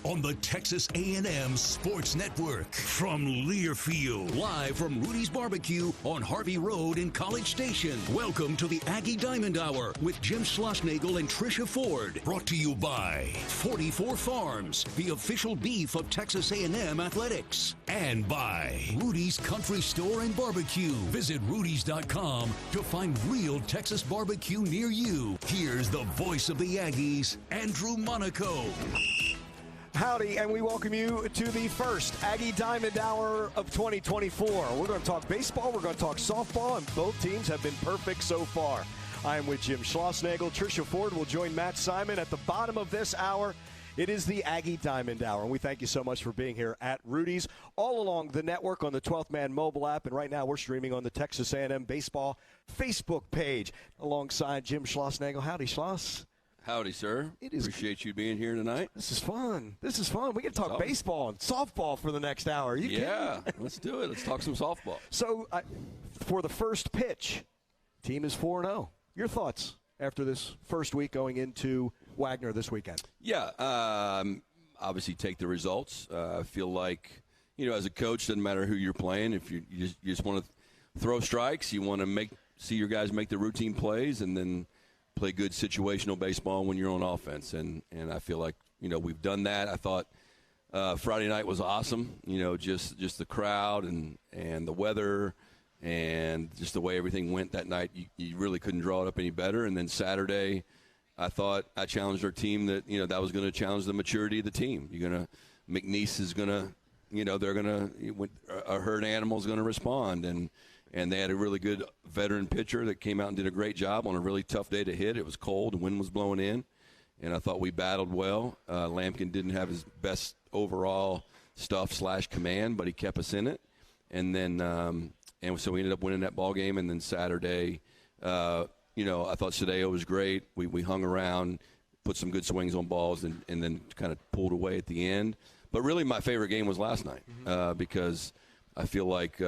on the Texas A&M Sports Network. From Learfield, live from Rudy's Barbecue on Harvey Road in College Station. Welcome to the Aggie Diamond Hour with Jim Schlossnagle and Trisha Ford. Brought to you by 44 Farms, the official beef of Texas A&M Athletics. And by Rudy's Country Store and Barbecue. Visit rudys.com to find real Texas barbecue near you. Here's the voice of the Aggies, Andrew Monaco. Howdy, and we welcome you to the first Aggie Diamond Hour of 2024. We're going to talk baseball, we're going to talk softball, and both teams have been perfect so far. I am with Jim Schlossnagle. Trisha Ford will join Matt Simon at the bottom of this hour. It is the Aggie Diamond Hour, and we thank you so much for being here at Rudy's, all along the network on the 12th Man mobile app, and right now we're streaming on the Texas A&M Baseball Facebook page alongside Jim Schlossnagle. Howdy, Schloss. Howdy, sir. Appreciate you being here tonight. This is fun. We can talk baseball and softball for the next hour. Are you kidding? Let's do it. Let's talk some softball. So, for the first pitch, team is 4-0. Your thoughts after this first week going into Wagner this weekend? Yeah, obviously take the results. I feel like, as a coach, doesn't matter who you're playing. If you just want to throw strikes, you want to see your guys make the routine plays, and then play good situational baseball when you're on offense. And I feel like, we've done that. I thought Friday night was awesome. Just the crowd and the weather and just the way everything went that night. You really couldn't draw it up any better. And then Saturday, I thought I challenged our team that, that was going to challenge the maturity of the team. McNeese is going to, they're going to, a herd animal is going to respond. And they had a really good veteran pitcher that came out and did a great job on a really tough day to hit. It was cold. The wind was blowing in. And I thought we battled well. Lampkin didn't have his best overall stuff / command, but he kept us in it. And then and so we ended up winning that ball game. And then Saturday, I thought Sadeo was great. We hung around, put some good swings on balls, and then kind of pulled away at the end. But really my favorite game was last night because – I feel like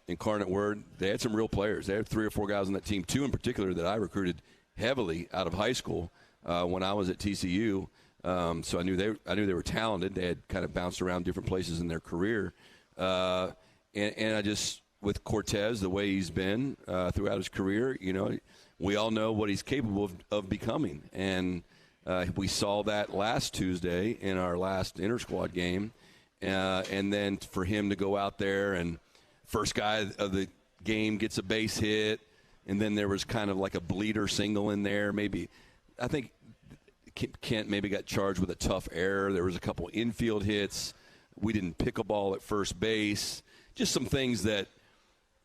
Incarnate Word, they had some real players. They had 3 or 4 guys on that team, 2 in particular that I recruited heavily out of high school when I was at TCU. So I knew they were talented. They had kind of bounced around different places in their career. And I just, with Cortez, the way he's been throughout his career, we all know what he's capable of becoming. And we saw that last Tuesday in our last inter-squad game. And then for him to go out there and first guy of the game gets a base hit, and then there was kind of like a bleeder single in there. Maybe I think Kent maybe got charged with a tough error. There was a couple infield hits. We didn't pick a ball at first base. Just some things that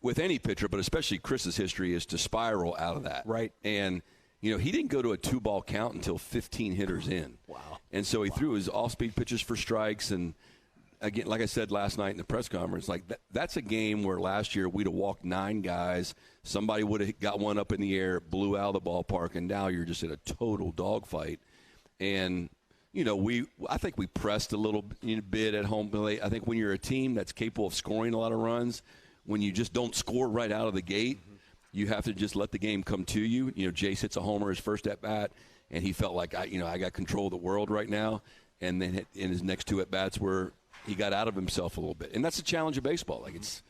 with any pitcher, but especially Chris's history, is to spiral out of that. Right. And he didn't go to a 2-ball count until 15 hitters in. Wow. And so he threw his off-speed pitches for strikes. And again, like I said last night in the press conference, like that's a game where last year we'd have walked 9 guys. Somebody would have got one up in the air, blew out of the ballpark, and now you're just in a total dogfight. And, I think we pressed a little bit at home plate. I think when you're a team that's capable of scoring a lot of runs, when you just don't score right out of the gate, you have to just let the game come to you. Jace hits a homer his first at-bat, and he felt like, I got control of the world right now. And then in his next 2 at-bats were – he got out of himself a little bit. And that's the challenge of baseball. Like it's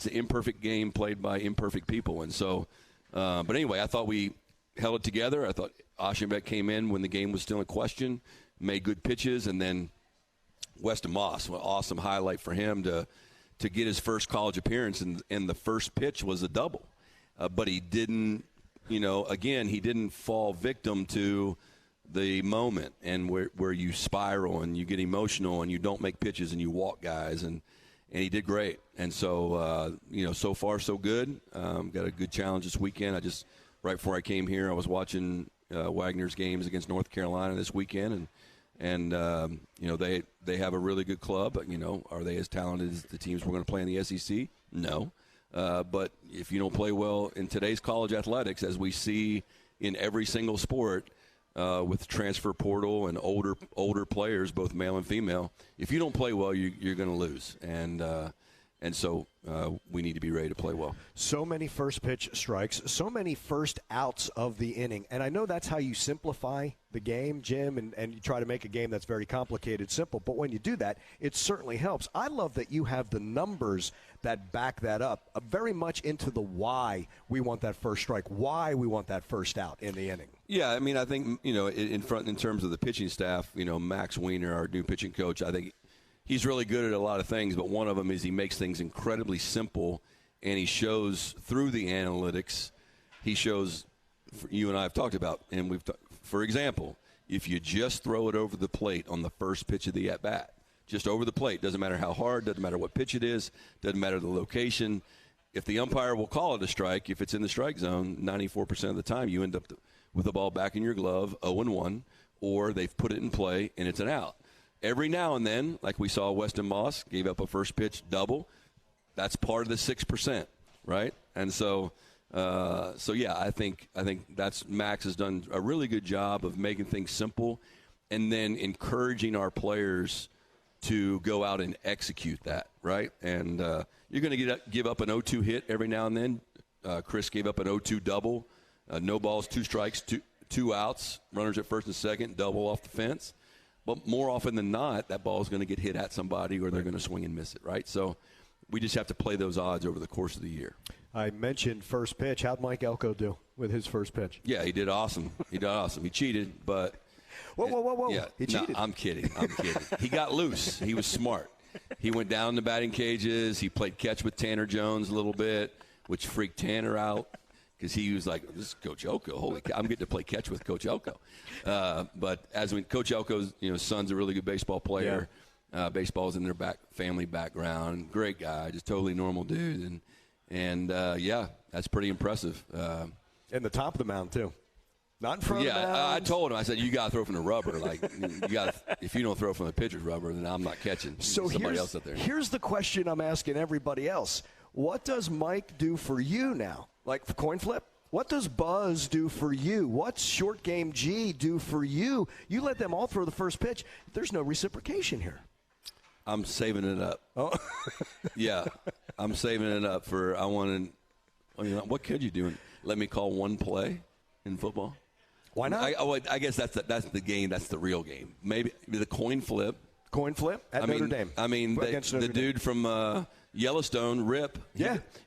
an imperfect game played by imperfect people. And so, but anyway, I thought we held it together. I thought Ashenbeck came in when the game was still in question, made good pitches, and then Weston Moss, an awesome highlight for him to get his first college appearance, and the first pitch was a double. But he didn't, again, he didn't fall victim to the moment and where you spiral and you get emotional and you don't make pitches and you walk guys, and he did great. And so so far so good. Got a good challenge this weekend. Right before I came here, I was watching Wagner's games against North Carolina this weekend, and they have a really good club. Are they as talented as the teams we're going to play in the SEC? No. But if you don't play well in today's college athletics, as we see in every single sport, with transfer portal and older players, both male and female, if you don't play well, you're going to lose. And And so we need to be ready to play well. So many first pitch strikes, so many first outs of the inning. And I know that's how you simplify the game, Jim, and you try to make a game that's very complicated simple. But when you do that, it certainly helps. I love that you have the numbers that back that up, very much into the why we want that first strike, why we want that first out in the inning. Yeah, I mean, I think, in terms of the pitching staff, Max Weiner, our new pitching coach, I think he's really good at a lot of things, but one of them is he makes things incredibly simple, and he shows through the analytics, he shows, you and I have talked about, and for example, if you just throw it over the plate on the first pitch of the at-bat, just over the plate, doesn't matter how hard, doesn't matter what pitch it is, doesn't matter the location. If the umpire will call it a strike, if it's in the strike zone, 94% of the time you end up with the ball back in your glove, 0-1, or they've put it in play and it's an out. Every now and then, like we saw Weston Moss, gave up a first pitch double. That's part of the 6%, right? And so yeah, I think that's Max has done a really good job of making things simple and then encouraging our players to go out and execute that, right? And you're going to give up an 0-2 hit every now and then. Chris gave up an 0-2 double, no balls, 2 strikes, two outs, runners at first and second, double off the fence. But more often than not, that ball is going to get hit at somebody or they're going to swing and miss it, right? So we just have to play those odds over the course of the year. I mentioned first pitch. How'd Mike Elko do with his first pitch? Yeah, he did awesome. He cheated, but – Whoa. Yeah, he cheated. No, I'm kidding. He got loose. He was smart. He went down the batting cages. He played catch with Tanner Jones a little bit, which freaked Tanner out because he was like, this is Coach Elko. Holy cow, I'm getting to play catch with Coach Elko. But Coach Elko's son's a really good baseball player. Yeah. Baseball's in their family background. Great guy, just totally normal dude. And yeah, that's pretty impressive. And the top of the mound, too. Not in front of the mound. I told him, I said, you got to throw from the rubber. Like, if you don't throw from the pitcher's rubber, then I'm not catching. So somebody else out there. Here's the question I'm asking everybody else. What does Mike do for you now? Like for coin flip? What does Buzz do for you? What's Short Game G do for you? You let them all throw the first pitch. There's no reciprocation here. I'm saving it up. Oh. Yeah, I'm saving it up for what could you do? Let me call one play in football? Why not? I guess that's the game. That's the real game. Maybe the coin flip. Coin flip at Notre Dame. I mean, the dude from Yellowstone, Rip.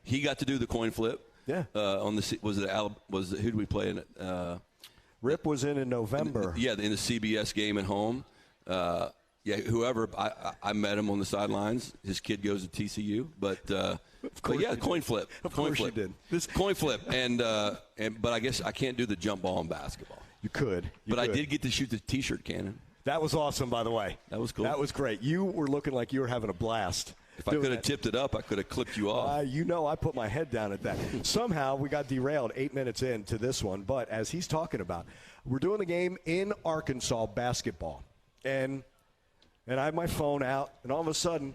He got to do the coin flip. Yeah. Who did we play in it? Rip was in November. In the CBS game at home. Whoever I met him on the sidelines. His kid goes to TCU, but coin flip. Of course you did. This coin flip, but I guess I can't do the jump ball in basketball. You could. I did get to shoot the T-shirt cannon. That was awesome, by the way. That was cool. That was great. You were looking like you were having a blast. If I could have tipped it up, I could have clipped you off. I put my head down at that. Somehow we got derailed 8 minutes into this one, but as he's talking about, we're doing the game in Arkansas basketball, and I have my phone out, and all of a sudden,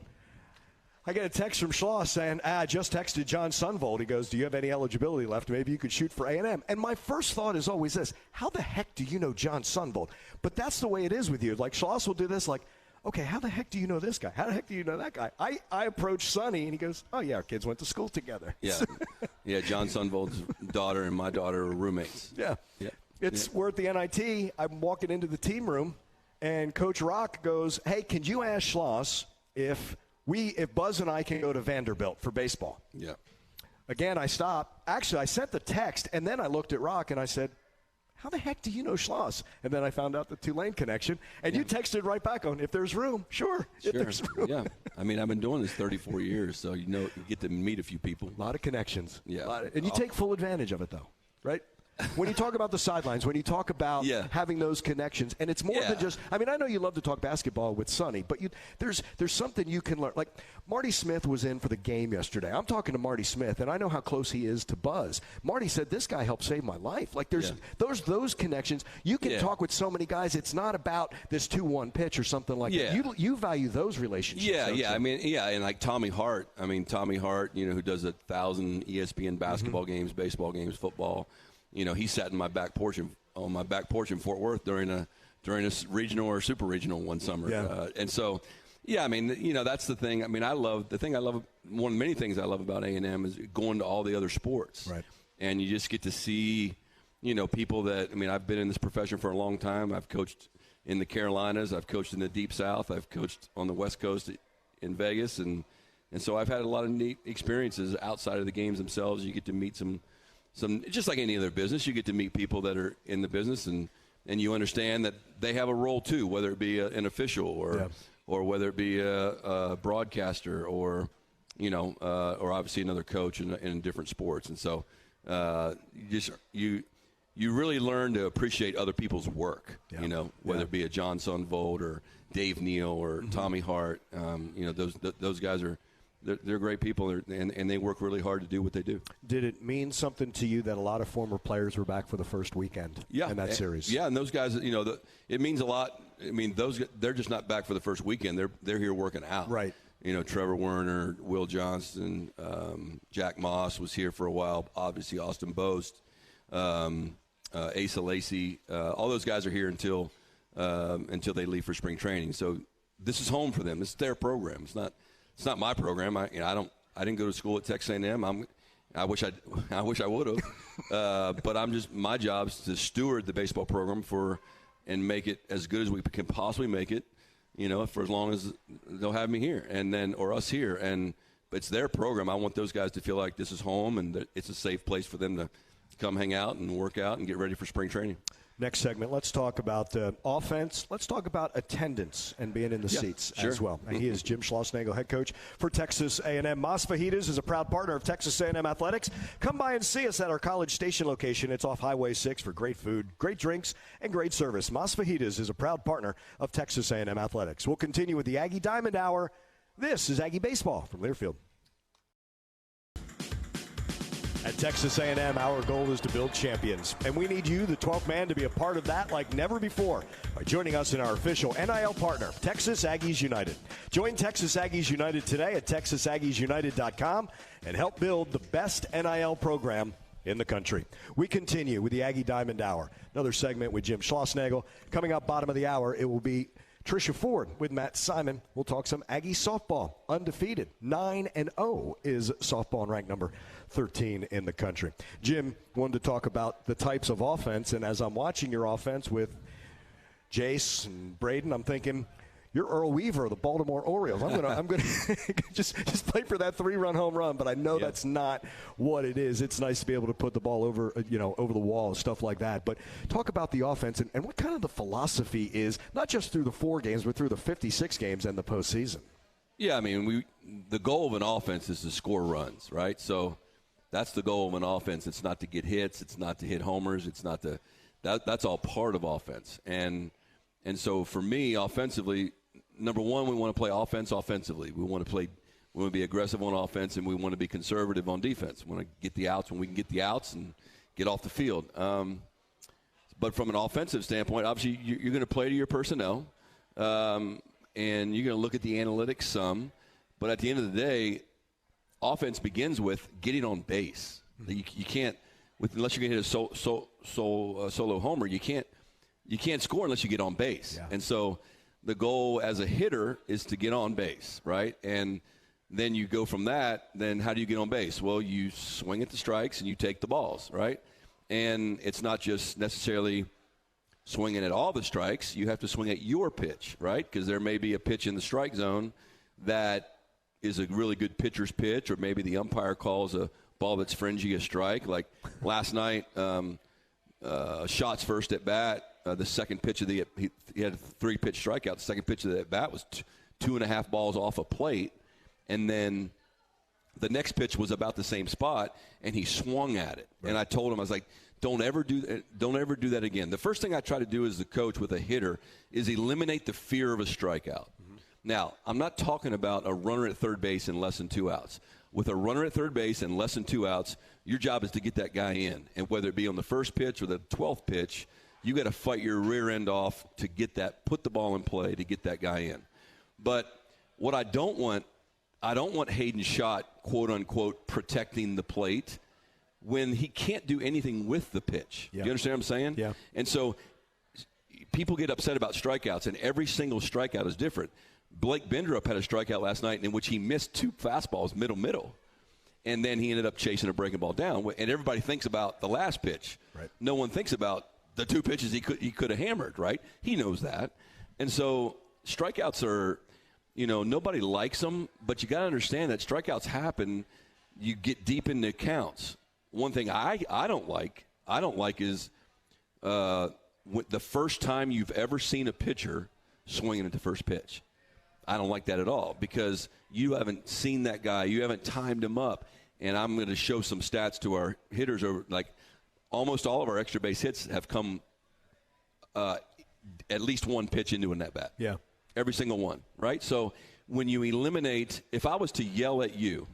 I get a text from Schloss saying, I just texted John Sunvold. He goes, do you have any eligibility left? Maybe you could shoot for A&M. And my first thought is always this, how the heck do you know John Sunvold? But that's the way it is with you. Like, Schloss will do this, like, okay, how the heck do you know this guy? How the heck do you know that guy? I approach Sonny, and he goes, oh, yeah, our kids went to school together. Yeah, John Sunvold's daughter and my daughter are roommates. Yeah. We're at the NIT. I'm walking into the team room. And Coach Rock goes, hey, can you ask Schloss if Buzz and I can go to Vanderbilt for baseball? Yeah. Again, I stopped. Actually, I sent the text, and then I looked at Rock, and I said, how the heck do you know Schloss? And then I found out the Tulane connection. And you texted right back on, if there's room, sure. If there's room. Yeah. I mean, I've been doing this 34 years, so you get to meet a few people. A lot of connections. Yeah. And you take full advantage of it, though, right? When you talk about the sidelines, when you talk about having those connections, and it's more than just – I mean, I know you love to talk basketball with Sonny, but there's something you can learn. Like, Marty Smith was in for the game yesterday. I'm talking to Marty Smith, and I know how close he is to Buzz. Marty said, this guy helped save my life. Like, there's those connections. You can talk with so many guys. It's not about this 2-1 pitch or something like that. You value those relationships. Yeah. I mean, and like Tommy Hart. I mean, Tommy Hart, who does 1,000 ESPN basketball games, baseball games, football. He sat in my back porch on my back porch in Fort Worth during a regional or super regional one summer. Yeah. And so, Yeah, I mean, that's the thing. I mean, one of the many things I love about A&M is going to all the other sports. Right. And you just get to see, people that, I mean, I've been in this profession for a long time. I've coached in the Carolinas. I've coached in the Deep South. I've coached on the West Coast in Vegas. And so I've had a lot of neat experiences outside of the games themselves. You get to meet some just like any other business, you get to meet people that are in the business, and you understand that they have a role too, whether it be an official or whether it be a broadcaster or obviously another coach in different sports. And so you really learn to appreciate other people's work, whether it be a John Sonvold or Dave Neal or Tommy Hart. Those guys they're great people, and they work really hard to do what they do. Did it mean something to you that a lot of former players were back for the first weekend in that series? Yeah, and those guys, it means a lot. I mean, they're just not back for the first weekend. They're here working out. Right. Trevor Werner, Will Johnston, Jack Moss was here for a while. Obviously, Austin Boast, Asa Lacy, all those guys are here until they leave for spring training. So this is home for them. It's their program. It's not my program. I didn't go to school at Texas A&M. I wish I would have. But my job is to steward the baseball program and make it as good as we can possibly make it. For as long as they'll have me here or us here. But it's their program. I want those guys to feel like this is home and that it's a safe place for them to come hang out and work out and get ready for spring training. Next segment, let's talk about offense. Let's talk about attendance and being in the seats as well. And he is Jim Schlossnagle, head coach for Texas A&M. Mas Fajitas is a proud partner of Texas A&M Athletics. Come by and see us at our College Station location. It's off Highway 6 for great food, great drinks, and great service. Mas Fajitas is a proud partner of Texas A&M Athletics. We'll continue with the Aggie Diamond Hour. This is Aggie Baseball from Learfield. At Texas A&M, our goal is to build champions, and we need you, the 12th man, to be a part of that like never before by joining us in our official NIL partner, Texas Aggies United. Join Texas Aggies United today at TexasAggiesUnited.com and help build the best NIL program in the country. We continue with the Aggie Diamond Hour, another segment with Jim Schlossnagle. Coming up bottom of the hour, it will be Trisha Ford with Matt Simon. We'll talk some Aggie softball, undefeated. 9-0 is softball and ranked number 13 in the country. Jim wanted to talk about the types of offense, and as I'm watching your offense with Jace and Braden, I'm thinking, you're Earl Weaver of the Baltimore Orioles. I'm gonna just play for that 3-run home run, but I know that's not what it is. It's nice to be able to put the ball over the wall and stuff like that. But talk about the offense and what kind of the philosophy is, not just through the 4 games, but through the 56 games and the postseason. Yeah, I mean, the goal of an offense is to score runs, right? So that's the goal of an offense. It's not to get hits. It's not to hit homers. It's not to that's all part of offense. And so for me, offensively, number one, we want to play offense offensively. We want to be aggressive on offense, and we want to be conservative on defense. We want to get the outs when we can get the outs and get off the field. But from an offensive standpoint, obviously you're going to play to your personnel, and you're going to look at the analytics some. But at the end of the day, offense begins with getting on base. You can't, unless you're going to hit a solo homer, you can't score unless you get on base. Yeah. And so the goal as a hitter is to get on base, right? And then you go from that, then how do you get on base? Well, you swing at the strikes and you take the balls, right? And it's not just necessarily swinging at all the strikes. You have to swing at your pitch, right? Because there may be a pitch in the strike zone that is a really good pitcher's pitch, or maybe the umpire calls a ball that's fringy a strike. Like last night, shots first at bat. The second pitch of he had a 3-pitch strikeout. The second pitch of the at bat was 2.5 balls off a plate, and then the next pitch was about the same spot, and he swung at it. Right. And I told him, I was like, don't ever do that again. The first thing I try to do as the coach with a hitter is eliminate the fear of a strikeout. Mm-hmm. Now, I'm not talking about a runner at third base and less than 2 outs. With a runner at third base and less than 2 outs, your job is to get that guy in. And whether it be on the first pitch or the 12th pitch, you got to fight your rear end off to get that, put the ball in play to get that guy in. But what I don't want Hayden Schott, quote unquote, protecting the plate when he can't do anything with the pitch. Yeah. Do you understand what I'm saying? Yeah. And so people get upset about strikeouts, and every single strikeout is different. Blake Benderup had a strikeout last night in which he missed 2 fastballs middle. And then he ended up chasing a breaking ball down. And everybody thinks about the last pitch. Right. No one thinks about the 2 pitches he could have hammered, right? He knows that. And so strikeouts are, nobody likes them, but you got to understand that strikeouts happen. You get deep into counts. One thing I don't like is the first time you've ever seen a pitcher swinging at the first pitch. I don't like that at all because you haven't seen that guy. You haven't timed him up. And I'm going to show some stats to our hitters. Almost all of our extra base hits have come at least one pitch into an at-bat. Yeah. Every single one, right? So when you eliminate – if I was to yell at you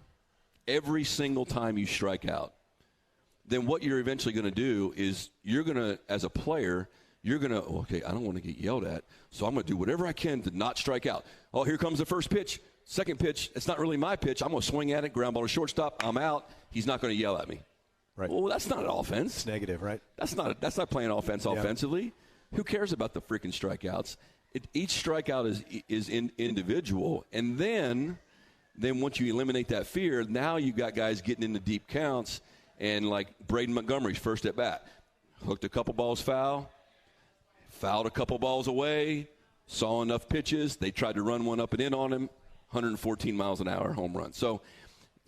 every single time you strike out, then what you're eventually going to do is you're going to, as a player – you're going to, okay, I don't want to get yelled at, so I'm going to do whatever I can to not strike out. Oh, here comes the first pitch. Second pitch, it's not really my pitch. I'm going to swing at it, ground ball to shortstop. I'm out. He's not going to yell at me. Right. Well, that's not an offense. It's negative, right? That's not playing offense offensively. Who cares about the freaking strikeouts? Each strikeout is individual. And then once you eliminate that fear, now you got guys getting into deep counts. And like Braden Montgomery's first at bat, hooked a couple balls fouled a couple balls away, saw enough pitches. They tried to run one up and in on him, 114 miles an hour home run. So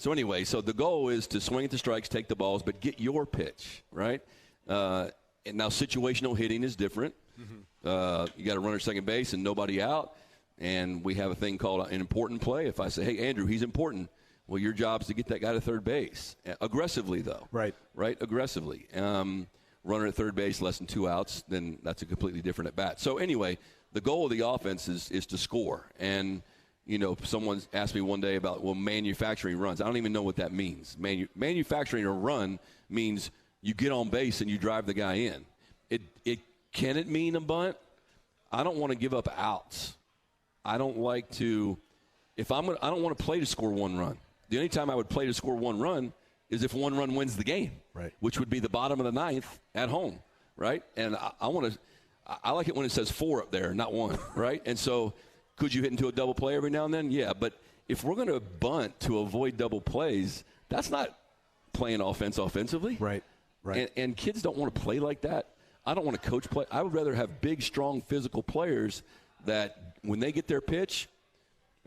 anyway, the goal is to swing at the strikes, take the balls, but get your pitch, right? And now situational hitting is different. Mm-hmm. You got a runner at second base and nobody out, and we have a thing called an important play. If I say, hey, Andrew, he's important, well, your job is to get that guy to third base. Aggressively, though. Right. Aggressively. Runner at third base, less than 2 outs, then that's a completely different at-bat. So anyway, the goal of the offense is to score. And, someone asked me one day about, manufacturing runs. I don't even know what that means. Manufacturing a run means you get on base and you drive the guy in. Can it mean a bunt? I don't want to give up outs. I don't like to – I don't want to play to score 1 run. The only time I would play to score 1 run is if 1 run wins the game, right? Which would be the bottom of the 9th at home, right? And I like it when it says 4 up there, not 1, right? And so could you hit into a double play every now and then? Yeah, but if we're going to bunt to avoid double plays, that's not playing offense offensively. Right. And kids don't want to play like that. I don't want to coach play. I would rather have big, strong, physical players that when they get their pitch,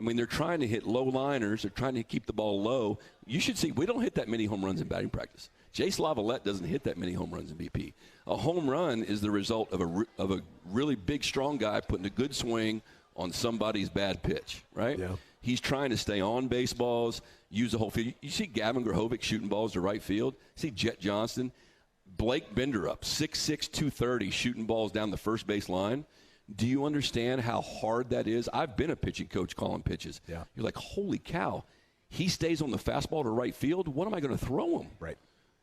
they're trying to hit low liners. They're trying to keep the ball low. You should see, we don't hit that many home runs in batting practice. Jace Lavalette doesn't hit that many home runs in BP. A home run is the result of a really big, strong guy putting a good swing on somebody's bad pitch, right? Yeah. He's trying to stay on baseballs, use the whole field. You see Gavin Grahovic shooting balls to right field. You see Jet Johnston. Blake Benderup, 6'6", 230, shooting balls down the first base line. Do you understand how hard that is? I've been a pitching coach calling pitches. Yeah. You're like, holy cow. He stays on the fastball to right field. What am I going to throw him? Right.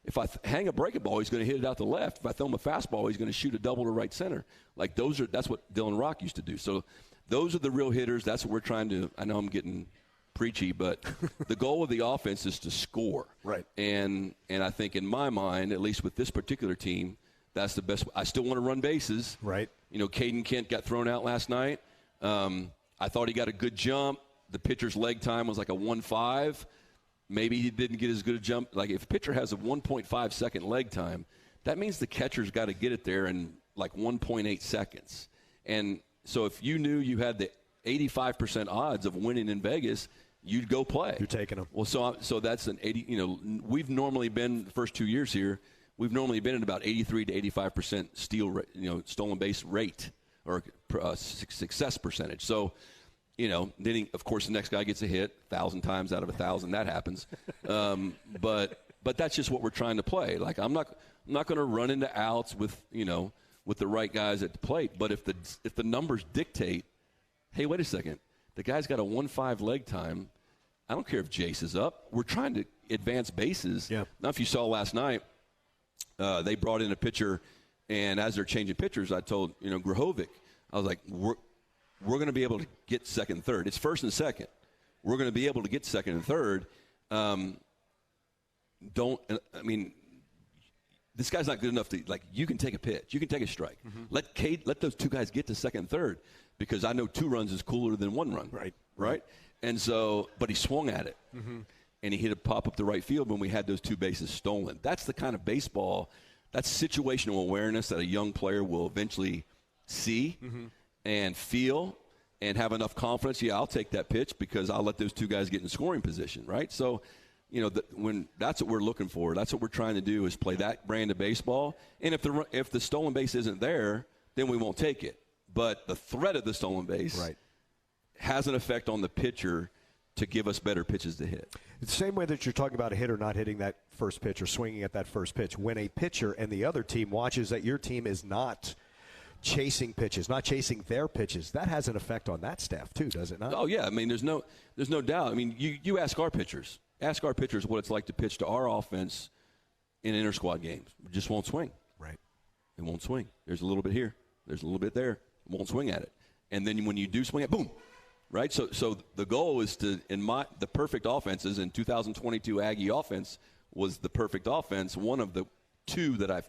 If I hang a breaking ball, he's going to hit it out the left. If I throw him a fastball, he's going to shoot a double to right center. That's what Dylan Rock used to do. So those are the real hitters. That's what we're trying to – I know I'm getting preachy, but the goal of the offense is to score. Right. And I think in my mind, at least with this particular team, that's the best. I still want to run bases. Right. Caden Kent got thrown out last night. I thought he got a good jump. The pitcher's leg time was like a 1.5. Maybe he didn't get as good a jump. Like if a pitcher has a 1.5 second leg time, that means the catcher's got to get it there in like 1.8 seconds. And so if you knew you had the 85% odds of winning in Vegas, you'd go play. You're taking them. Well, so that's an 80. We've normally been the first 2 years here. We've normally been at about 83 to 85% stolen base rate or success percentage. So, then of course the next guy gets a hit 1,000 times out of 1,000. That happens. But that's just what we're trying to play. Like I'm not going to run into outs with the right guys at the plate. But if the numbers dictate, hey, wait a second, the guy's got a 1.5 leg time. I don't care if Jace is up. We're trying to advance bases. Yeah. Now, if you saw last night. They brought in a pitcher, and as they're changing pitchers, I told Grahovic, I was like, we're going to be able to get second and third. It's first and second. We're going to be able to get second and third. this guy's not good enough to, like, you can take a pitch. You can take a strike. Let those two guys get to second and third, because I know 2 runs is cooler than 1 run. Right? And so, but he swung at it, and he hit a pop up the right field when we had those 2 bases stolen. That's the kind of baseball, that's situational awareness that a young player will eventually see and feel and have enough confidence. Yeah, I'll take that pitch because I'll let those 2 guys get in scoring position, right? So, when that's what we're looking for, that's what we're trying to do, is play that brand of baseball. And if the stolen base isn't there, then we won't take it. But the threat of the stolen base has an effect on the pitcher to give us better pitches to hit. It's the same way that you're talking about a hitter not hitting that first pitch or swinging at that first pitch. When a pitcher and the other team watches that your team is not chasing pitches, not chasing their pitches, that has an effect on that staff too, does it not? Oh, yeah. I mean, there's no doubt. I mean, you ask our pitchers. Ask our pitchers what it's like to pitch to our offense in inter-squad games. It just won't swing. Right. It won't swing. There's a little bit here. There's a little bit there. It won't swing at it. And then when you do swing it, boom. Right? So the goal is to, the perfect offenses in 2022 Aggie offense was the perfect offense. One of the 2 that I've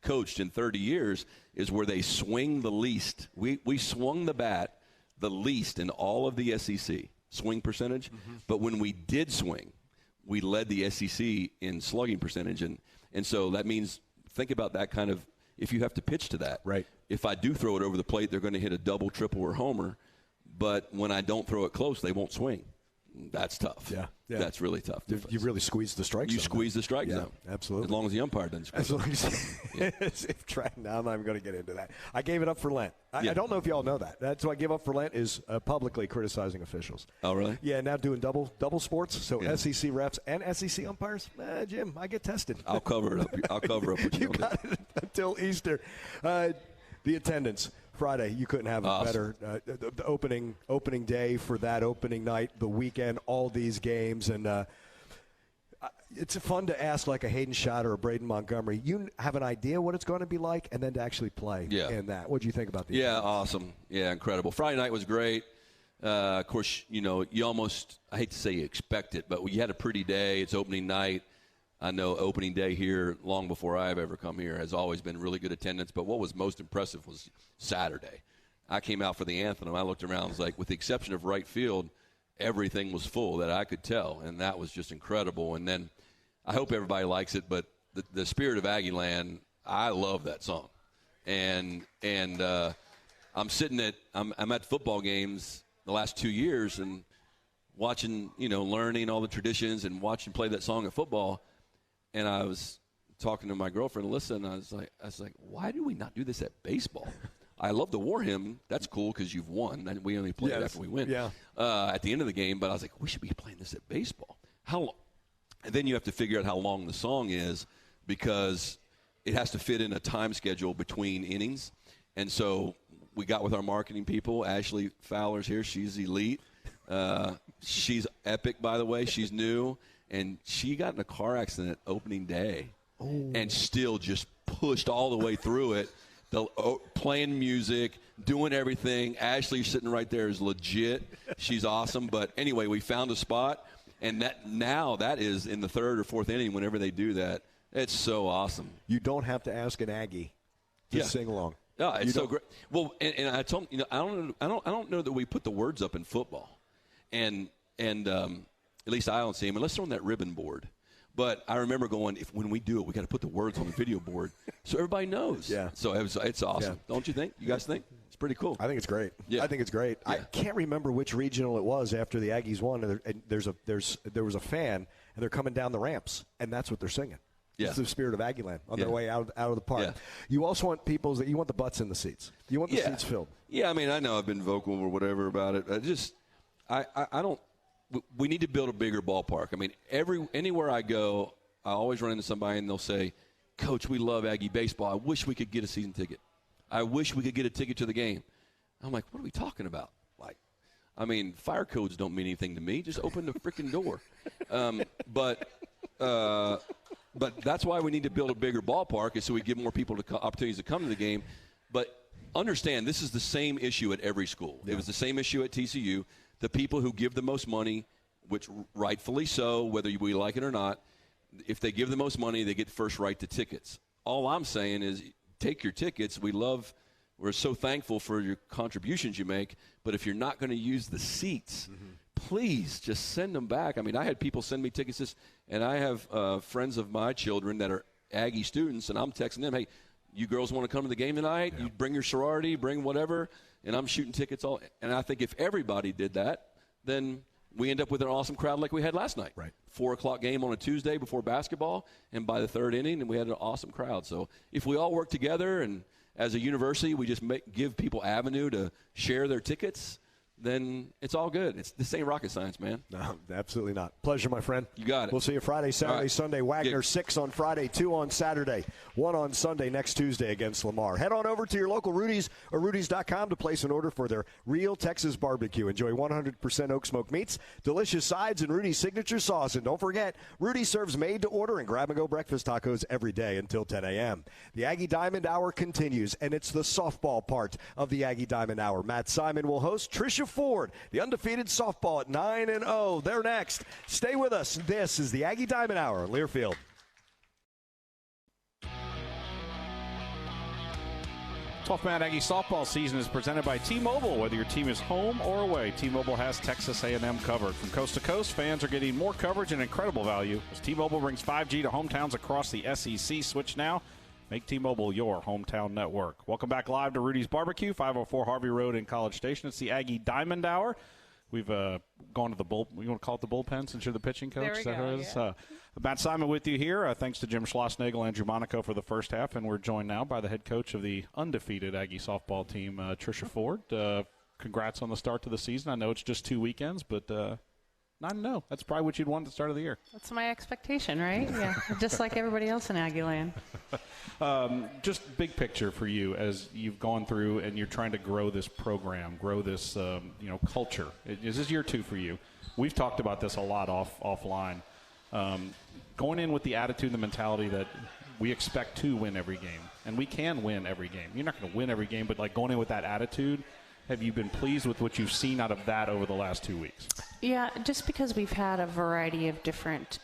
coached in 30 years is where they swing the least. We swung the bat the least in all of the SEC, swing percentage. But when we did swing, we led the SEC in slugging percentage. And so that means, think about that kind of, if you have to pitch to that. Right. If I do throw it over the plate, they're going to hit a double, triple, or homer. But when I don't throw it close, they won't swing. That's tough. Yeah. That's really tough. You really squeeze the strike zone. You squeeze the strike zone. Absolutely. As long as the umpire doesn't squeeze it. Now I'm not even going to get into that. I gave it up for Lent. I don't know if you all know that. That's what I give up for Lent, is publicly criticizing officials. Oh, really? Yeah, now doing double sports. So SEC refs and SEC umpires. Jim, I get tested. I'll cover it up. I'll cover up what you got it until Easter. The attendance. Friday, you couldn't have a better the opening day for that opening night, the weekend, all these games. And it's fun to ask, like a Hayden Schott or a Braden Montgomery. You have an idea what it's going to be like, and then to actually play in that. What do you think about the attendance? Awesome. Yeah, incredible. Friday night was great. Of course, you almost, I hate to say you expect it, but you had a pretty day. It's opening night. I know opening day here, long before I've ever come here, has always been really good attendance. But what was most impressive was Saturday. I came out for the anthem, and I looked around. It was like, with the exception of right field, everything was full that I could tell, and that was just incredible. And then I hope everybody likes it, but the spirit of Aggie Land, I love that song. And I'm at football games the last 2 years and watching, learning all the traditions and watching play that song at football. And I was talking to my girlfriend, Alyssa, and I was like, why do we not do this at baseball? I love the war hymn. That's cool because you've won. And we only play it after we win. Yeah. At the end of the game, but I was like, we should be playing this at baseball. How long? And then you have to figure out how long the song is, because it has to fit in a time schedule between innings. And so we got with our marketing people. Ashley Fowler's here. She's elite. She's epic, by the way. She's new. And she got in a car accident opening day and still just pushed all the way through it, playing music, doing everything. Ashley sitting right there is legit. She's awesome. But anyway, we found a spot, and that is in the 3rd or 4th inning whenever they do that. It's so awesome. You don't have to ask an Aggie to sing along. Yeah, it's so great. Well, and I told him, I don't know that we put the words up in football, and at least I don't see them unless they're on that ribbon board. But I remember going, when we do it, we got to put the words on the video board so everybody knows. Yeah. So it's awesome. Yeah. Don't you think? You guys think? It's pretty cool. I think it's great. Yeah. I think it's great. Yeah. I can't remember which regional it was after the Aggies won. And there was a fan, and they're coming down the ramps, and that's what they're singing. Yeah. It's the spirit of Aggieland on their way out of the park. Yeah. You also want you want the butts in the seats. You want the seats filled. Yeah, I mean, I know I've been vocal or whatever about it. I don't. We need to build a bigger ballpark. I mean, anywhere I go, I always run into somebody and they'll say, "Coach, we love Aggie baseball. I wish we could get a season ticket. I wish we could get a ticket to the game." I'm like, "What are we talking about?" Like, I mean, fire codes don't mean anything to me. Just open the freaking door. But that's why we need to build a bigger ballpark, is so we give more people opportunities to come to the game. But understand, this is the same issue at every school. Yeah. It was the same issue at TCU. The people who give the most money, which rightfully so, whether we like it or not, if they give the most money, they get first right to tickets. all I'm saying is take your tickets. We're so thankful for your contributions you make, but if you're not going to use the seats, please just send them back. I mean, I had people send me tickets, and I have friends of my children that are Aggie students, and I'm texting them, hey, you girls want to come to the game tonight? Yeah. You bring your sorority, bring whatever, and I'm shooting tickets all. And I think if everybody did that, then we end up with an awesome crowd like we had last night. Right. 4 o'clock game on a Tuesday before basketball, and by the third inning, and we had an awesome crowd. So if we all work together, and as a university we just give people avenue to share their tickets, then it's all good. This ain't rocket science, man. No, absolutely not. Pleasure, my friend. You got it. We'll see you Friday, Saturday, right. Sunday. Wagner, 6 on Friday, 2 on Saturday, 1 on Sunday next Tuesday against Lamar. Head on over to your local Rudy's or Rudy's.com to place an order for their real Texas barbecue. Enjoy 100% oak smoked meats, delicious sides, and Rudy's signature sauce. And don't forget, Rudy serves made-to-order and grab-and-go breakfast tacos every day until 10 a.m. The Aggie Diamond Hour continues, and it's the softball part of the Aggie Diamond Hour. Matt Simon will host. Trisha Ford, the undefeated softball at 9-0. They're next. Stay with us. This is the Aggie Diamond Hour, Learfield. Man Aggie softball season is presented by T-Mobile. Whether your team is home or away, T-Mobile has Texas A&M covered. From coast to coast, fans are getting more coverage and incredible value as T-Mobile brings 5G to hometowns across the SEC. Switch now. Make T-Mobile your hometown network. Welcome back live to Rudy's Barbecue, 504 Harvey Road in College Station. It's the Aggie Diamond Hour. We've gone to the you want to call it the bullpen since you're the pitching coach? There we go, yeah. Matt Simon with you here. Thanks to Jim Schlossnagle, Andrew Monaco for the first half, and we're joined now by the head coach of the undefeated Aggie softball team, Trisha Ford. Congrats on the start to the season. I know it's just 2 weekends, but 9-0. That's probably what you'd want at the start of the year. That's my expectation, right? Yeah, just like everybody else in Aggie land. Just big picture for you as you've gone through and you're trying to grow this program, grow this culture. This is year 2 for you. We've talked about this a lot offline. Going in with the attitude and the mentality that we expect to win every game, and we can win every game. You're not going to win every game, but like going in with that attitude, have you been pleased with what you've seen out of that over the last 2 weeks? Yeah, just because we've had a variety of different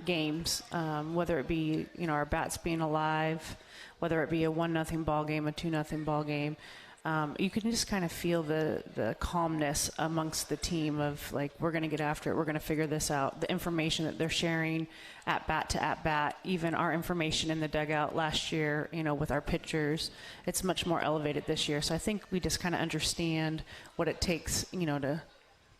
games, whether it be our bats being alive, whether it be a 1-0 ball game, a 2-0 ball game, you can just kind of feel the calmness amongst the team of like, we're going to get after it, we're going to figure this out. The information that they're sharing at bat to at bat, even our information in the dugout last year, with our pitchers, it's much more elevated this year. So I think we just kind of understand what it takes,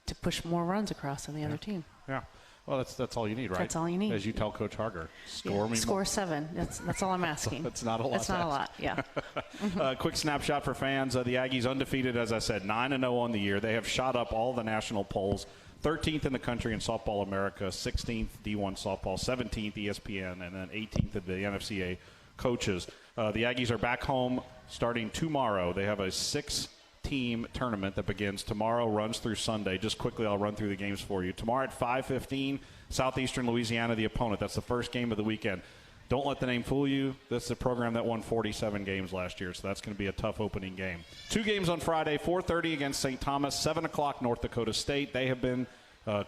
to push more runs across on the other team. Yeah. Well, that's all you need, right? That's all you need. As you tell Coach Harger, score me. Score 7. That's all I'm asking. That's not a lot. That's not a lot. Yeah. Quick snapshot for fans. The Aggies undefeated, as I said, 9-0 on the year. They have shot up all the national polls. 13th in the country in Softball America, 16th D1 Softball, 17th ESPN, and then 18th at the NFCA coaches. The Aggies are back home starting tomorrow. They have a 6-team tournament that begins tomorrow, runs through Sunday. Just quickly, I'll run through the games for you. Tomorrow at 5:15, Southeastern Louisiana, the opponent. That's the first game of the weekend. Don't let the name fool you. This is a program that won 47 games last year, so that's going to be a tough opening game. 2 games on Friday, 4:30 against St. Thomas, 7 o'clock North Dakota State. They have been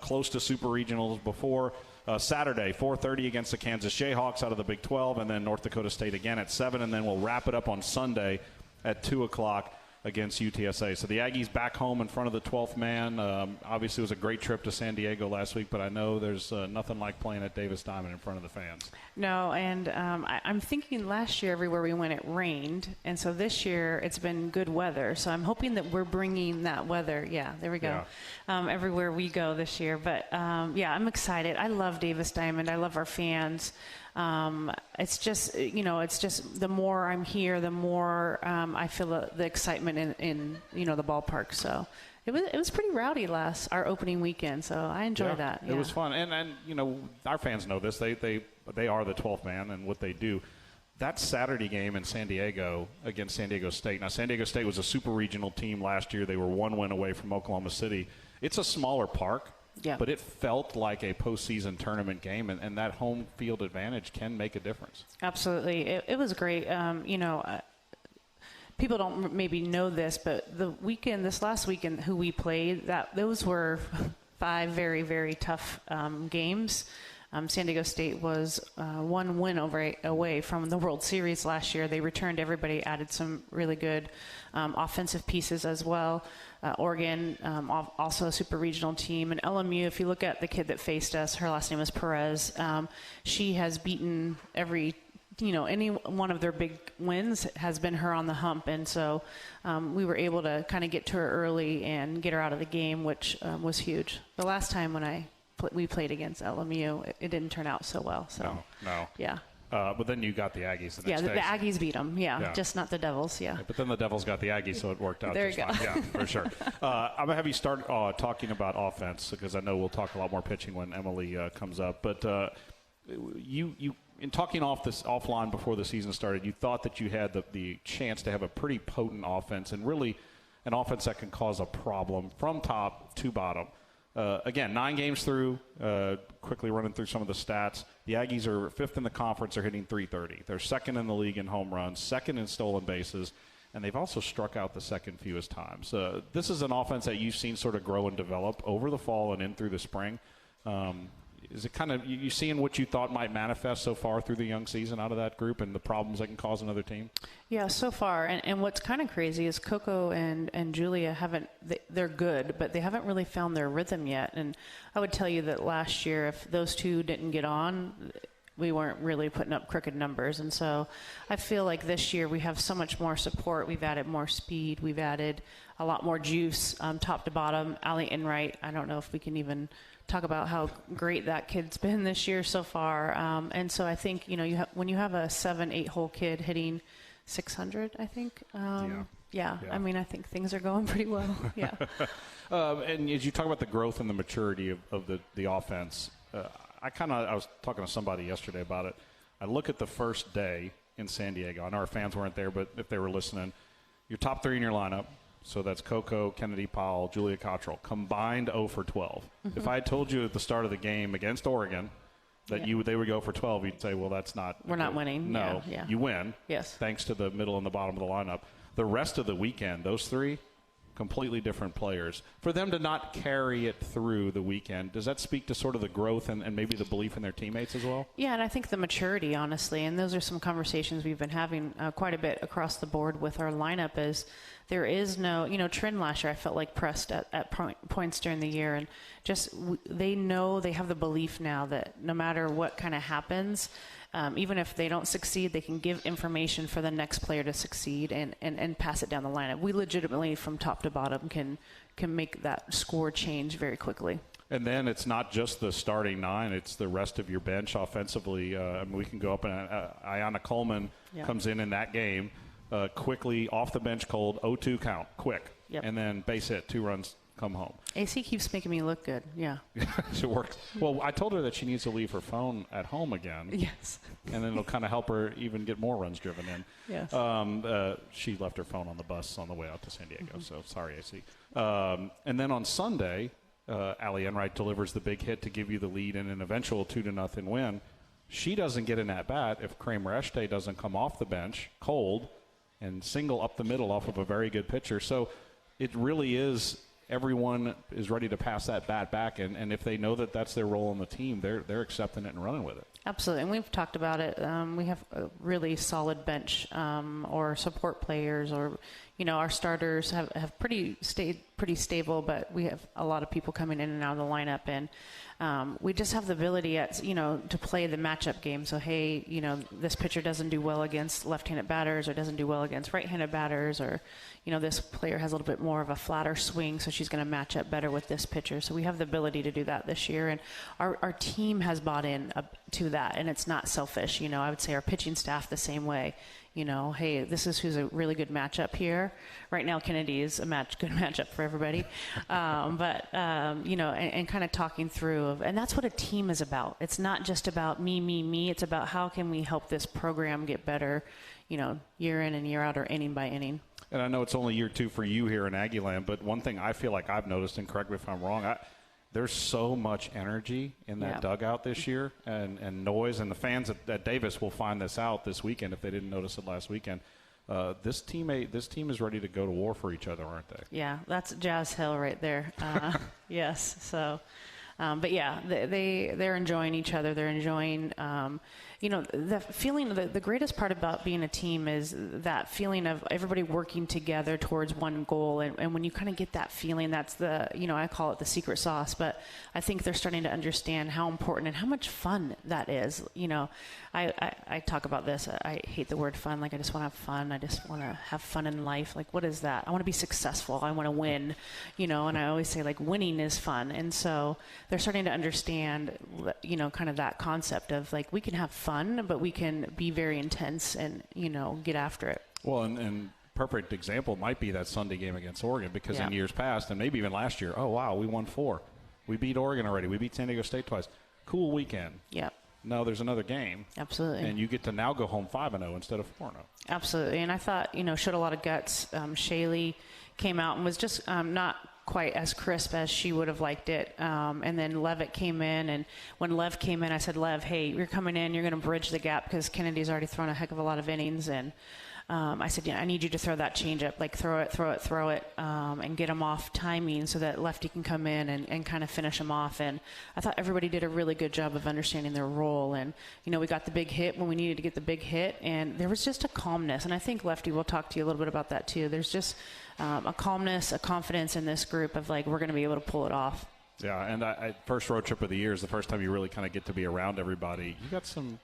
close to super regionals before. Saturday, 4:30 against the Kansas Jayhawks out of the Big 12, and then North Dakota State again at 7, and then we'll wrap it up on Sunday at 2 o'clock against UTSA. So the Aggies back home in front of the 12th man. Obviously, it was a great trip to San Diego last week, but I know there's nothing like playing at Davis Diamond in front of the fans. No, and I'm thinking last year everywhere we went it rained, and so this year it's been good weather. So I'm hoping that we're bringing that weather. Yeah, there we go. Yeah. Everywhere we go this year. But, yeah, I'm excited. I love Davis Diamond. I love our fans. It's just, it's just the more I'm here, the more I feel the excitement in the ballpark. So it was pretty rowdy our opening weekend. So I enjoyed that. Yeah. It was fun. And our fans know this. They are the 12th man and what they do. That Saturday game in San Diego against San Diego State. Now, San Diego State was a super regional team last year. They were 1 win away from Oklahoma City. It's a smaller park. Yeah. But it felt like a postseason tournament game, and that home field advantage can make a difference. Absolutely. It was great. People don't maybe know this, but this last weekend, who we played, those were 5 very, very tough games. San Diego State was one win away from the World Series last year. They returned everybody, added some really good offensive pieces as well. Oregon, also a super regional team. And LMU, if you look at the kid that faced us, her last name is Perez. She has beaten any one of their big wins has been her on the hump. And so we were able to kind of get to her early and get her out of the game, which was huge. The last time when we played against LMU, it didn't turn out so well. So No. Yeah. But then you got the Aggies the next day. The Aggies beat them, just not the Devils, But then the Devils got the Aggies, so it worked out there just you go. fine. Yeah, for sure. I'm going to have you start talking about offense, because I know we'll talk a lot more pitching when Emily comes up. But you in talking offline before the season started, you thought that you had the chance to have a pretty potent offense, and really an offense that can cause a problem from top to bottom. Again, 9 games through, quickly running through some of the stats. The Aggies are 5th in the conference. They're hitting .330. They're 2nd in the league in home runs, 2nd in stolen bases, and they've also struck out the 2nd fewest times. This is an offense that you've seen sort of grow and develop over the fall and in through the spring. Is it kind of you seeing what you thought might manifest so far through the young season out of that group and the problems that can cause another team? Yeah, so far. And what's kind of crazy is Coco and Julia they're good, but they haven't really found their rhythm yet. And I would tell you that last year, if those two didn't get on, we weren't really putting up crooked numbers. And so I feel like this year we have so much more support. We've added more speed. We've added a lot more juice top to bottom. Allie Enright, I don't know if we can even talk about how great that kid's been this year so far. And so I think, when you have a 7-8 hole kid hitting 600, I think, yeah. I mean, I think things are going pretty well. Yeah. And as you talk about the growth and the maturity of the offense, I was talking to somebody yesterday about it. I look at the first day in San Diego. I know our fans weren't there, but if they were listening, your top 3 in your lineup. So that's Coco, Kennedy Powell, Julia Cottrell, combined 0 for 12. Mm-hmm. If I had told you at the start of the game against Oregon that they would go for 12, you'd say, well, that's not. We're not winning. No, you win. Yes. Thanks to the middle and the bottom of the lineup. The rest of the weekend, those 3, completely different players. For them to not carry it through the weekend, does that speak to sort of the growth and maybe the belief in their teammates as well? Yeah, and I think the maturity, honestly, and those are some conversations we've been having quite a bit across the board with our lineup is there is no, Trin last year I felt like pressed at points during the year, and just they know, they have the belief now that no matter what kind of happens, even if they don't succeed, they can give information for the next player to succeed and pass it down the lineup. We legitimately, from top to bottom, can make that score change very quickly. And then it's not just the starting 9, it's the rest of your bench offensively. We can go up and Ayanna Coleman comes in that game. Quickly off the bench cold, 0-2 count, quick. Yep. And then base hit, 2 runs, come home. AC keeps making me look good, yeah. It works. Well, I told her that she needs to leave her phone at home again. Yes. And then it'll kind of help her even get more runs driven in. Yes. She left her phone on the bus on the way out to San Diego, so sorry, AC. And then on Sunday, Allie Enright delivers the big hit to give you the lead in an eventual 2-0 win. She doesn't get an at-bat if Kramer Eshte doesn't come off the bench cold and single up the middle off of a very good pitcher. So it really is, everyone is ready to pass that bat back, and if they know that that's their role on the team, they're accepting it and running with it. Absolutely, and we've talked about it. We have a really solid bench or support players, or our starters have stayed pretty stable, but we have a lot of people coming in and out of the lineup, and we just have the ability to play the matchup game. So, hey, this pitcher doesn't do well against left-handed batters or doesn't do well against right-handed batters, or, this player has a little bit more of a flatter swing, so she's going to match up better with this pitcher. So we have the ability to do that this year, and our team has bought in to that, and it's not selfish. I would say our pitching staff the same way. Hey, this is who's a really good matchup here. Right now, Kennedy is a good matchup for everybody. And kind of talking through, and that's what a team is about. It's not just about me. It's about how can we help this program get better, year in and year out or inning by inning. And I know it's only year 2 for you here in Aggieland, but one thing I feel like I've noticed, and correct me if I'm wrong, there's so much energy in that dugout this year and noise, and the fans at Davis will find this out this weekend if they didn't notice it last weekend. This team is ready to go to war for each other, aren't they? Yeah, that's Jazz Hill right there. Yes, so But yeah, they're enjoying each other. They're enjoying, the feeling. The greatest part about being a team is that feeling of everybody working together towards one goal. And when you kind of get that feeling, that's I call it the secret sauce. But I think they're starting to understand how important and how much fun that is. I talk about this. I hate the word fun. Like, I just want to have fun. I just want to have fun in life. Like, what is that? I want to be successful. I want to win, and I always say, like, winning is fun. And so they're starting to understand, kind of that concept of, like, we can have fun, but we can be very intense and, get after it. Well, and perfect example might be that Sunday game against Oregon, because in years past, and maybe even last year, oh, wow, we won 4. We beat Oregon already. We beat San Diego State twice. Cool weekend. Yep. No, there's another game. Absolutely. And you get to now go home 5-0 instead of 4-0. Absolutely. And I thought, showed a lot of guts. Shaylee came out and was just not quite as crisp as she would have liked it. And then Levitt came in, and when Lev came in, I said, Lev, hey, you're coming in, you're going to bridge the gap because Kennedy's already thrown a heck of a lot of innings. And I said, I need you to throw that changeup, like throw it, and get him off timing so that lefty can come in and kind of finish him off. And I thought everybody did a really good job of understanding their role. And, we got the big hit when we needed to get the big hit, and there was just a calmness. And I think, Lefty, we'll talk to you a little bit about that too. There's just a calmness, a confidence in this group of, like, we're going to be able to pull it off. Yeah, and first road trip of the year is the first time you really kind of get to be around everybody. You got some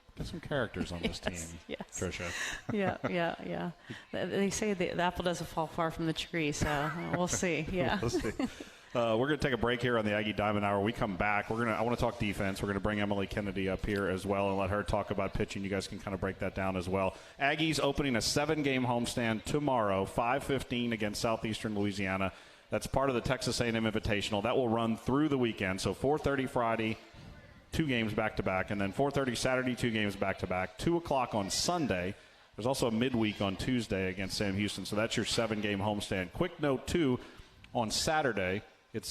characters on this team, yes. Trisha. Yeah. They say the apple doesn't fall far from the tree, so we'll see. Yeah. We'll see. We're going to take a break here on the Aggie Diamond Hour. We come back. I want to talk defense. We're going to bring Emily Kennedy up here as well and let her talk about pitching. You guys can kind of break that down as well. Aggies opening a 7-game homestand tomorrow, 5:15 against Southeastern Louisiana. That's part of the Texas A&M Invitational. That will run through the weekend. So 4:30 Friday, 2 games back-to-back, and then 4:30 Saturday, 2 games back-to-back, 2 o'clock on Sunday. There's also a midweek on Tuesday against Sam Houston. So that's your 7-game homestand. Quick note, too, on Saturday,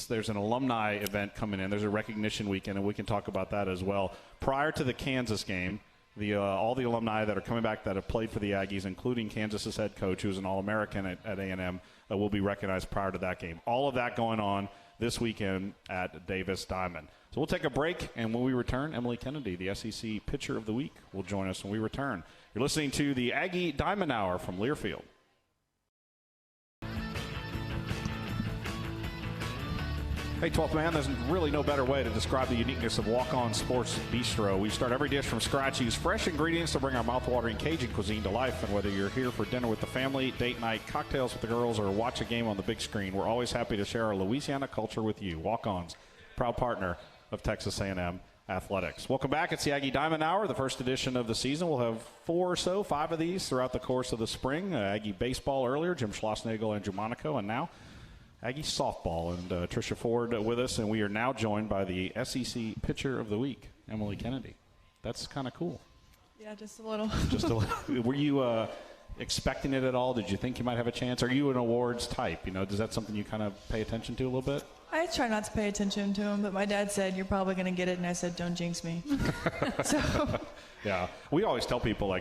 there's an alumni event coming in. There's a recognition weekend, and we can talk about that as well. Prior to the Kansas game, all the alumni that are coming back that have played for the Aggies, including Kansas's head coach, who's an All-American at A&M, will be recognized prior to that game. All of that going on this weekend at Davis Diamond. So we'll take a break, and when we return, Emily Kennedy, the SEC Pitcher of the Week, will join us when we return. You're listening to the Aggie Diamond Hour from Learfield. Hey, 12th man, there's really no better way to describe the uniqueness of Walk-On Sports Bistro. We start every dish from scratch, use fresh ingredients to bring our mouth-watering Cajun cuisine to life. And whether you're here for dinner with the family, date night, cocktails with the girls, or watch a game on the big screen, we're always happy to share our Louisiana culture with you. Walk-Ons, proud partner of Texas A&M Athletics. Welcome back. It's the Aggie Diamond Hour, the first edition of the season. We'll have 5 of these throughout the course of the spring. Aggie baseball earlier, Jim Schlossnagle, Andrew Monaco, and now Aggie softball, and Trisha Ford with us, and we are now joined by the SEC Pitcher of the Week, Emily Kennedy. That's kind of cool. Yeah, just a little. Just a little. Were you expecting it at all? Did you think you might have a chance? Are you an awards type? Is that something you kind of pay attention to a little bit? I try not to pay attention to him, but my dad said, you're probably going to get it, and I said, don't jinx me. Yeah. We always tell people,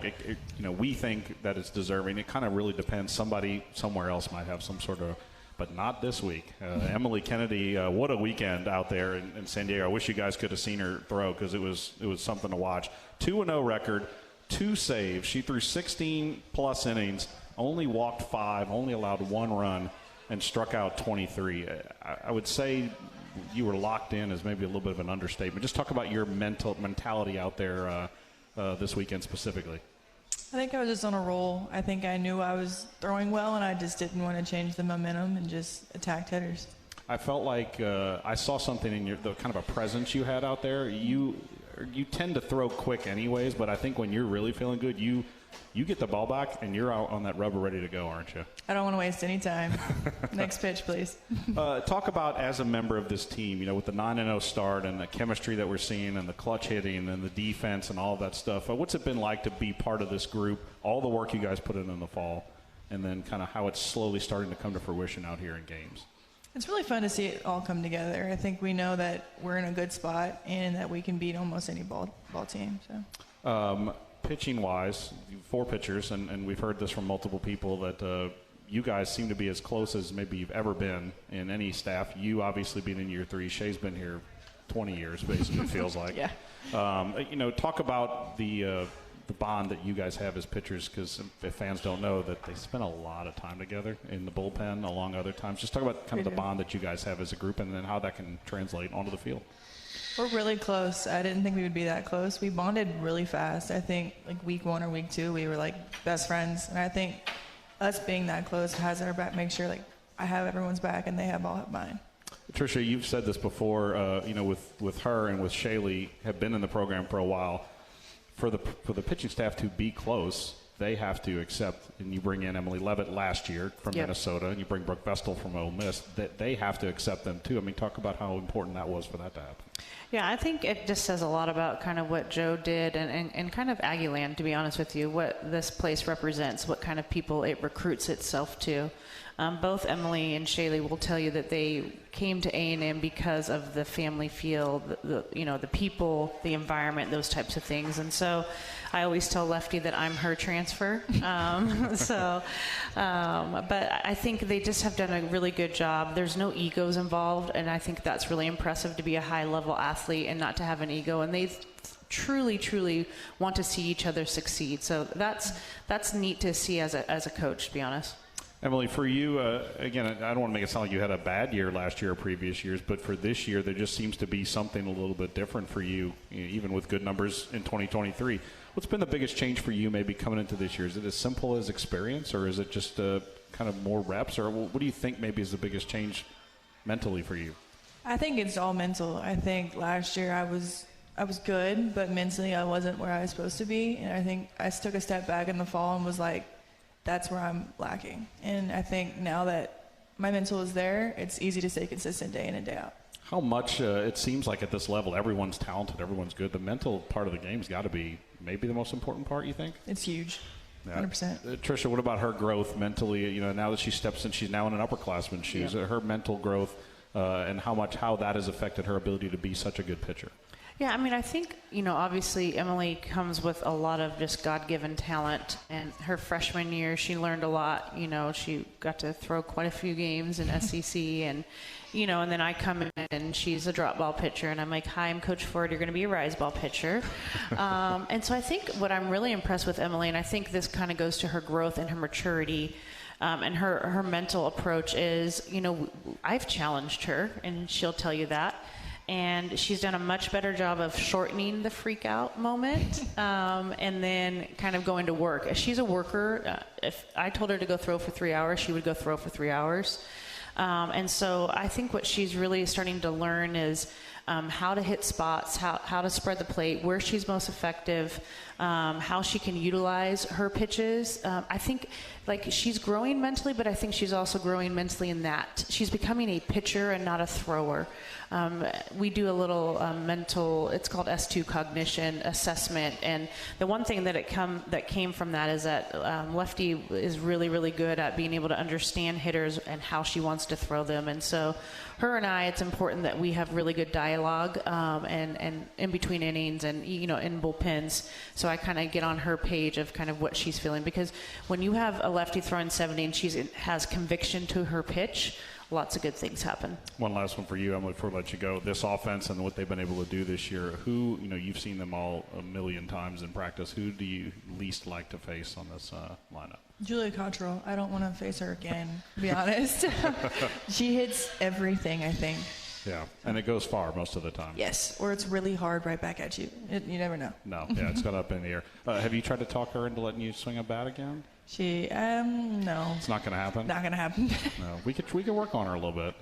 we think that it's deserving. It kind of really depends. Somebody somewhere else might have some sort of, but not this week. Emily Kennedy, what a weekend out there in San Diego. I wish you guys could have seen her throw because it was something to watch. 2-0 record, 2 saves. She threw 16-plus innings, only walked 5, only allowed 1 run, and struck out 23. I would say you were locked in is maybe a little bit of an understatement. Just talk about your mentality out there this weekend specifically. I think I was just on a roll. I think I knew I was throwing well, and I just didn't want to change the momentum and just attack hitters. I felt like I saw something in the kind of a presence you had out there. You tend to throw quick anyways, but I think when you're really feeling good, you get the ball back, and you're out on that rubber ready to go, aren't you? I don't want to waste any time. Next pitch, please. Talk about, as a member of this team, with the 9-0 start and the chemistry that we're seeing and the clutch hitting and the defense and all of that stuff. What's it been like to be part of this group, all the work you guys put in the fall, and then kind of how it's slowly starting to come to fruition out here in games? It's really fun to see it all come together. I think we know that we're in a good spot and that we can beat almost any ball team. So. Pitching-wise, 4 pitchers, and we've heard this from multiple people that you guys seem to be as close as maybe you've ever been in any staff. You obviously being in year 3. Shay's been here 20 years, basically, it feels like. Yeah. Talk about the bond that you guys have as pitchers, because if fans don't know that they spend a lot of time together in the bullpen along other times. Just talk about kind of the bond that you guys have as a group and then how that can translate onto the field. We're really close. I didn't think we would be that close. We bonded really fast. I think like week 1 or week 2, we were like best friends. And I think us being that close has our back, make sure like I have everyone's back and they have all of mine. Trisha, you've said this before, with her and with Shaylee have been in the program for a while. For the pitching staff to be close, they have to accept, and you bring in Emily Levitt last year from Minnesota, and you bring Brooke Vestal from Ole Miss, that they have to accept them too. I mean, talk about how important that was for that to happen. Yeah, I think it just says a lot about kind of what Joe did and kind of Aggieland, to be honest with you, what this place represents, what kind of people it recruits itself to. Both Emily and Shaylee will tell you that they came to A&M because of the family feel, the people, the environment, those types of things. And so I always tell Lefty that I'm her transfer. But I think they just have done a really good job. There's no egos involved, and I think that's really impressive to be a high-level athlete and not to have an ego. And they truly, truly want to see each other succeed. So that's neat to see as a coach, to be honest. Emily, for you, again, I don't want to make it sound like you had a bad year last year or previous years, but for this year, there just seems to be something a little bit different for you, even with good numbers in 2023. What's been the biggest change for you maybe coming into this year? Is it as simple as experience, or is it just kind of more reps, or what do you think maybe is the biggest change mentally for you? I think it's all mental. I think last year I was good, but mentally I wasn't where I was supposed to be, and I think I took a step back in the fall and was like, that's where I'm lacking. And I think now that my mental is there, it's easy to stay consistent day in and day out. How much, it seems like at this level, everyone's talented, everyone's good. The mental part of the game's got to be maybe the most important part, you think? It's huge. Yeah. 100%. Trisha, what about her growth mentally? Now that she steps in, she's now in an upperclassman shoes. Her mental growth and how that has affected her ability to be such a good pitcher. Yeah, I mean, I think, obviously Emily comes with a lot of just God-given talent. And her freshman year, she learned a lot. She got to throw quite a few games in SEC. And, and then I come in and she's a drop ball pitcher. And I'm like, hi, I'm Coach Ford. You're going to be a rise ball pitcher. And so I think what I'm really impressed with Emily, and I think this kind of goes to her growth and her maturity, and her mental approach is, I've challenged her, and she'll tell you that. And she's done a much better job of shortening the freak out moment and then kind of going to work. She's a worker. If I told her to go throw for 3 hours, she would go throw for 3 hours. And so I think what she's really starting to learn is how to hit spots, how to spread the plate, where she's most effective, how she can utilize her pitches. I think she's growing mentally, but I think she's also growing mentally in that she's becoming a pitcher and not a thrower. We do a little mental, it's called S2 cognition assessment. And the one thing that came from that is that Lefty is really, really good at being able to understand hitters and how she wants to throw them. And so her and I, it's important that we have really good dialogue and in between innings and, in bullpens. So I kind of get on her page of kind of what she's feeling. Because when you have a lefty throwing 70 and she has conviction to her pitch, lots of good things happen. One last one for you, Emily, before I let you go. This offense and what they've been able to do this year, who, you've seen them all a million times in practice. Who do you least like to face on this lineup? Julia Cottrell. I don't want to face her again, to be honest. She hits everything, I think. Yeah, and it goes far most of the time. Yes, or it's really hard right back at you. You never know. No, yeah, it's got up in the air. Have you tried to talk her into letting you swing a bat again? No. It's not going to happen? Not going to happen. No, we could work on her a little bit.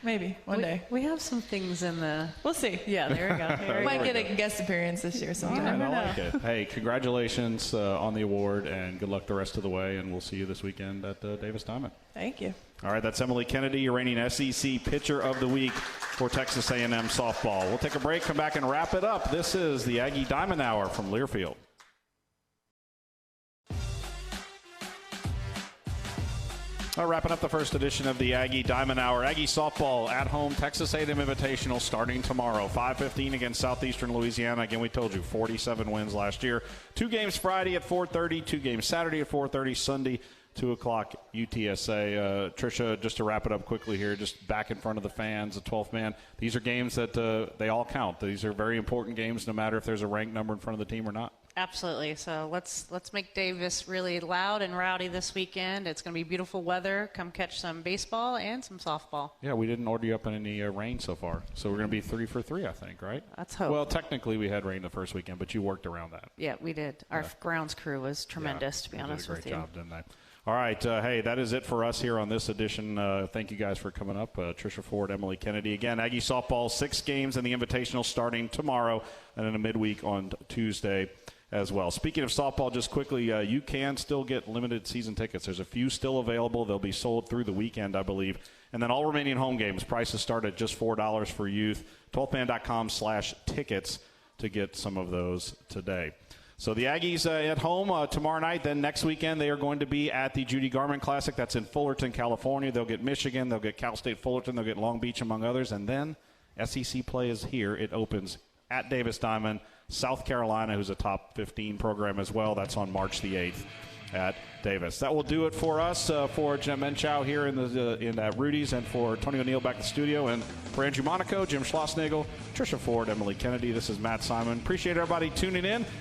Maybe, one day. We have some things in the... We'll see. Yeah, there we go. Might get a guest appearance this year, so you never know. I like it. Hey, congratulations on the award, and good luck the rest of the way, and we'll see you this weekend at Davis Diamond. Thank you. All right, that's Emily Kennedy, your reigning SEC Pitcher of the Week for Texas A&M softball. We'll take a break, come back, and wrap it up. This is the Aggie Diamond Hour from Learfield. Wrapping up the first edition of the Aggie Diamond Hour. Aggie softball at home, Texas A&M Invitational starting tomorrow, 5:15 against Southeastern Louisiana. Again, we told you 47 wins last year. 2 games Friday at 4:30, 2 games Saturday at 4:30, Sunday 2 o'clock UTSA. Trisha, just to wrap it up quickly here, just back in front of the fans, the 12th man. These are games that they all count. These are very important games, no matter if there's a ranked number in front of the team or not. Absolutely. So let's make Davis really loud and rowdy this weekend. It's going to be beautiful weather. Come catch some baseball and some softball. Yeah, we didn't order you up in any rain so far. So we're going to be 3 for 3, I think, right? Let's hope. Well, technically we had rain the first weekend, but you worked around that. Yeah, we did. Our grounds crew was tremendous, to be honest with you. They did a great job, didn't they? All right, hey, that is it for us here on this edition. Thank you guys for coming up. Trisha Ford, Emily Kennedy. Again, Aggie softball, 6 games in the Invitational starting tomorrow and then a midweek on Tuesday as well. Speaking of softball, just quickly, you can still get limited season tickets. There's a few still available. They'll be sold through the weekend, I believe. And then all remaining home games, prices start at just $4 for youth. 12man.com/tickets to get some of those today. So the Aggies at home tomorrow night. Then next weekend they are going to be at the Judy Garment Classic. That's in Fullerton, California. They'll get Michigan. They'll get Cal State Fullerton. They'll get Long Beach, among others. And then SEC play is here. It opens at Davis Diamond. South Carolina, who's a top 15 program as well. That's on March the 8th at Davis. That will do it for us. For Jim Menchow here in Rudy's, and for Tony O'Neill back in the studio, and for Andrew Monaco, Jim Schlossnagle, Trisha Ford, Emily Kennedy. This is Matt Simon. Appreciate everybody tuning in.